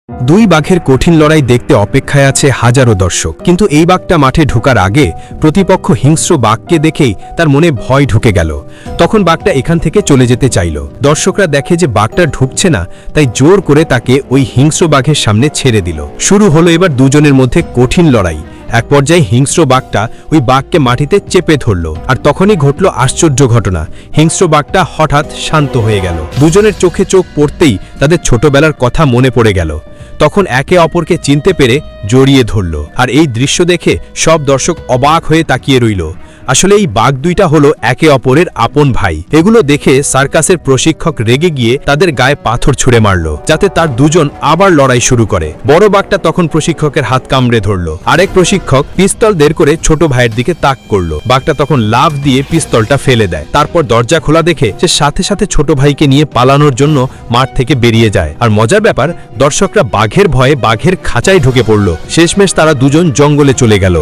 দুই বাঘের কঠিন লড়াই দেখতে অপেক্ষায় আছে হাজারো দর্শক, কিন্তু এই বাঘটা মাঠে ঢোকার আগে প্রতিপক্ষ হিংস্র বাঘকে দেখেই তার মনে ভয় ঢুকে গেল। তখন বাঘটা এখান থেকে চলে যেতে চাইল। দর্শকরা দেখে যে বাঘটা ঢুকছে না, তাই জোর করে তাকে ওই হিংস্র বাঘের সামনে ছেড়ে দিল। শুরু হলো এবার দুজনের মধ্যে কঠিন লড়াই। এক পর্যায়ে হিংস্র বাঘটা ওই বাঘকে মাটিতে চেপে ধরল, আর তখনই ঘটল আশ্চর্য ঘটনা। হিংস্র বাঘটা হঠাৎ শান্ত হয়ে গেল। দুজনের চোখে চোখ পড়তেই তাদের ছোটবেলার কথা মনে পড়ে গেল। তখন একে অপরকে চিনতে পেরে জড়িয়ে ধরল, আর এই দৃশ্য দেখে সব দর্শক অবাক হয়ে তাকিয়ে রইল। আসলে এই বাঘ দুইটা হলো একে অপরের আপন ভাই। এগুলো দেখে সার্কাসের প্রশিক্ষক রেগে গিয়ে তাদের গায়ে পাথর ছুঁড়ে মারল, যাতে তার দুজন আবার লড়াই শুরু করে। বড় বাঘটা তখন প্রশিক্ষকের হাত কামড়ে ধরল। আরেক প্রশিক্ষক পিস্তল বের করে ছোট ভাইয়ের দিকে তাক করল। বাঘটা তখন লাফ দিয়ে পিস্তলটা ফেলে দেয়। তারপর দরজা খোলা দেখে সে সাথে সাথে ছোট ভাইকে নিয়ে পালানোর জন্য মাঠ থেকে বেরিয়ে যায়। আর মজার ব্যাপার, দর্শকরা বাঘের ভয়ে বাঘের খাঁচায় ঢুকে পড়ল। শেষমেশ তারা দুজন জঙ্গলে চলে গেল।